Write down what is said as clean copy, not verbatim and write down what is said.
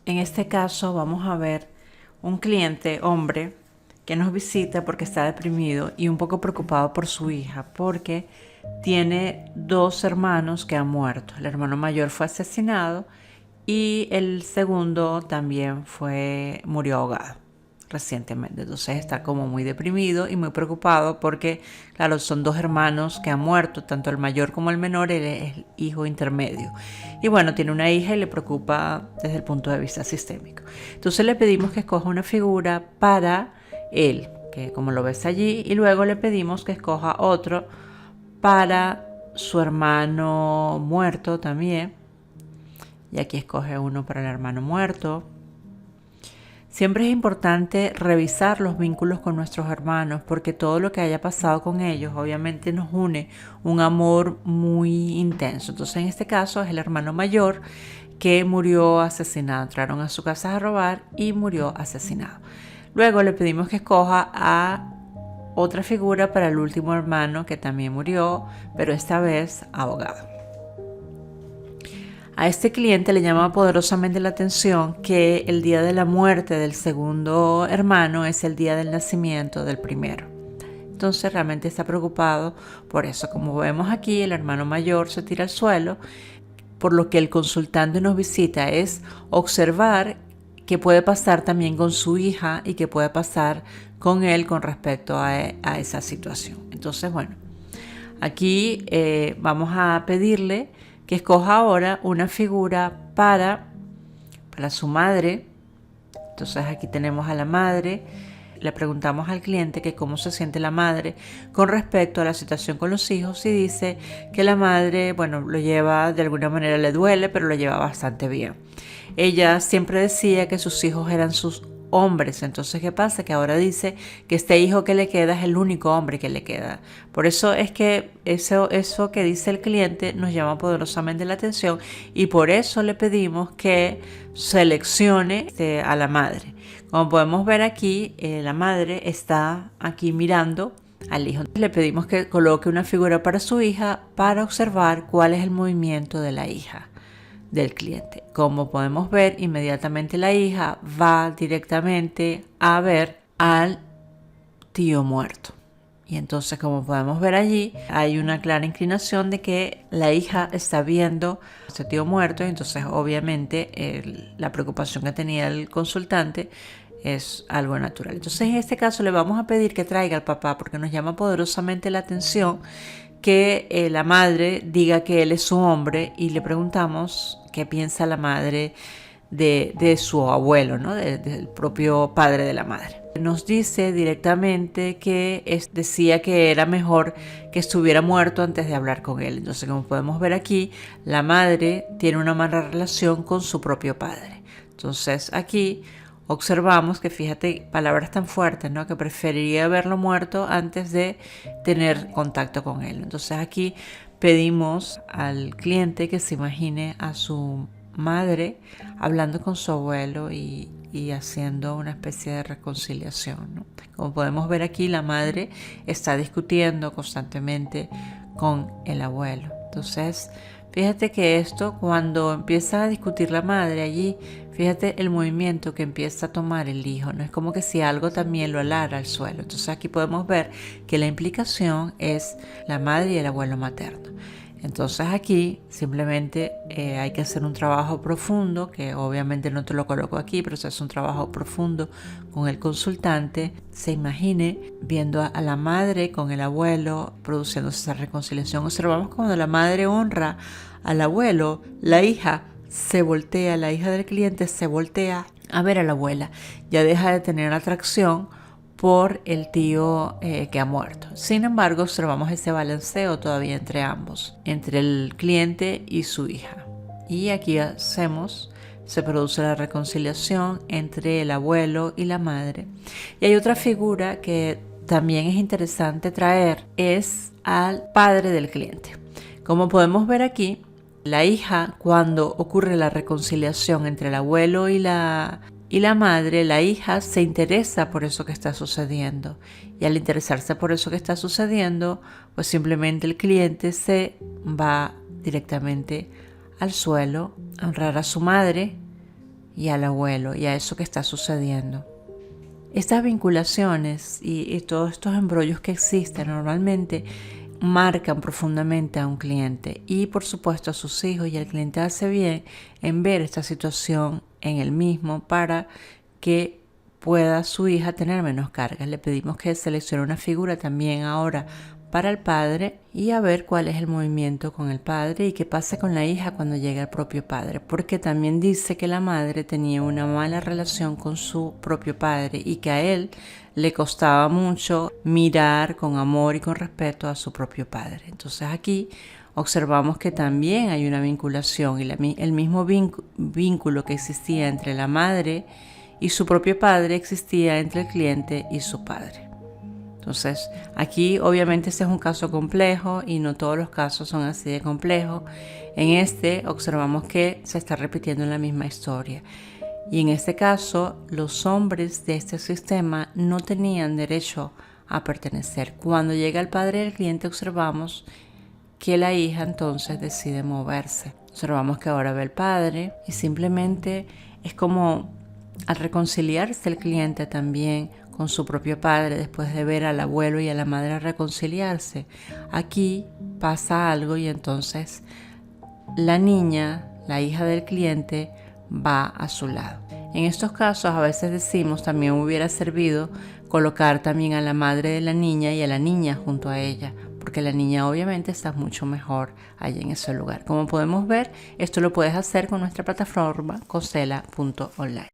En este caso vamos a ver un cliente, hombre, que nos visita porque está deprimido y un poco preocupado por su hija, porque tiene dos hermanos que han muerto. El hermano mayor fue asesinado y el segundo también murió ahogado recientemente. Entonces está como muy deprimido y muy preocupado porque, claro, son dos hermanos que han muerto, tanto el mayor como el menor. Él es el hijo intermedio. Y bueno, tiene una hija y le preocupa desde el punto de vista sistémico. Entonces le pedimos que escoja una figura para él, que como lo ves allí, y luego le pedimos que escoja otro para su hermano muerto también. Y aquí escoge uno para el hermano muerto. Siempre es importante revisar los vínculos con nuestros hermanos, porque todo lo que haya pasado con ellos obviamente nos une un amor muy intenso. Entonces en este caso es el hermano mayor que murió asesinado. Entraron a su casa a robar y murió asesinado. Luego le pedimos que escoja a otra figura para el último hermano que también murió, pero esta vez ahogado. A este cliente le llama poderosamente la atención que el día de la muerte del segundo hermano es el día del nacimiento del primero. Entonces realmente está preocupado por eso. Como vemos aquí, el hermano mayor se tira al suelo, por lo que el consultante nos visita es observar qué puede pasar también con su hija y qué puede pasar con él con respecto a esa situación. Entonces, bueno, aquí vamos a pedirle que escoja ahora una figura para su madre. Entonces aquí tenemos a la madre. Le preguntamos al cliente que cómo se siente la madre con respecto a la situación con los hijos y dice que la madre, bueno, lo lleva, de alguna manera le duele, pero lo lleva bastante bien. Ella siempre decía que sus hijos eran sus hombres. Entonces, ¿qué pasa? Que ahora dice que este hijo que le queda es el único hombre que le queda. Por eso es que eso que dice el cliente nos llama poderosamente la atención y por eso le pedimos que seleccione a la madre. Como podemos ver aquí, la madre está aquí mirando al hijo. Le pedimos que coloque una figura para su hija para observar cuál es el movimiento de la hija del cliente. Como podemos ver, inmediatamente la hija va directamente a ver al tío muerto. Y entonces, como podemos ver allí, hay una clara inclinación de que la hija está viendo a este tío muerto. Y entonces, obviamente, la preocupación que tenía el consultante es algo natural. Entonces, en este caso, le vamos a pedir que traiga al papá porque nos llama poderosamente la atención que la madre diga que él es su hombre y le preguntamos qué piensa la madre de su abuelo, ¿no? Del propio padre de la madre. Nos dice directamente que decía que era mejor que estuviera muerto antes de hablar con él. Entonces, como podemos ver aquí, la madre tiene una mala relación con su propio padre. Entonces, aquí observamos que, fíjate, palabras tan fuertes, ¿no? Que preferiría verlo muerto antes de tener contacto con él. Entonces aquí pedimos al cliente que se imagine a su madre hablando con su abuelo y haciendo una especie de reconciliación, ¿no? Como podemos ver aquí, la madre está discutiendo constantemente con el abuelo. Entonces, fíjate que esto, cuando empieza a discutir la madre allí, fíjate el movimiento que empieza a tomar el hijo, no es como que si algo también lo alara al suelo. Entonces aquí podemos ver que la implicación es la madre y el abuelo materno. Entonces aquí simplemente hay que hacer un trabajo profundo, que obviamente no te lo coloco aquí, pero se hace un trabajo profundo con el consultante. Se imagine viendo a la madre con el abuelo produciéndose esa reconciliación. Observamos cuando la madre honra al abuelo, la hija se voltea, la hija del cliente se voltea a ver a la abuela. Ya deja de tener atracción por el tío que ha muerto. Sin embargo, observamos ese balanceo todavía entre ambos, entre el cliente y su hija. Y aquí se produce la reconciliación entre el abuelo y la madre. Y hay otra figura que también es interesante traer, es al padre del cliente. Como podemos ver aquí, la hija, cuando ocurre la reconciliación entre el abuelo y la madre, la hija se interesa por eso que está sucediendo. Y al interesarse por eso que está sucediendo, pues simplemente el cliente se va directamente al suelo a honrar a su madre y al abuelo y a eso que está sucediendo. Estas vinculaciones y todos estos embrollos que existen normalmente marcan profundamente a un cliente y por supuesto a sus hijos, y el cliente hace bien en ver esta situación en él mismo para que pueda su hija tener menos cargas. Le pedimos que seleccione una figura también ahora para el padre y a ver cuál es el movimiento con el padre y qué pasa con la hija cuando llega el propio padre, porque también dice que la madre tenía una mala relación con su propio padre y que a él le costaba mucho mirar con amor y con respeto a su propio padre. Entonces aquí observamos que también hay una vinculación y el mismo vínculo que existía entre la madre y su propio padre existía entre el cliente y su padre. Entonces, aquí obviamente este es un caso complejo y no todos los casos son así de complejos. En este observamos que se está repitiendo la misma historia. Y en este caso, los hombres de este sistema no tenían derecho a pertenecer. Cuando llega el padre del cliente, observamos que la hija entonces decide moverse. Observamos que ahora ve el padre y simplemente es como al reconciliarse el cliente también con su propio padre, después de ver al abuelo y a la madre reconciliarse, aquí pasa algo y entonces la niña, la hija del cliente, va a su lado. En estos casos a veces decimos también hubiera servido colocar también a la madre de la niña y a la niña junto a ella, porque la niña obviamente está mucho mejor allí en ese lugar. Como podemos ver, esto lo puedes hacer con nuestra plataforma constela.online.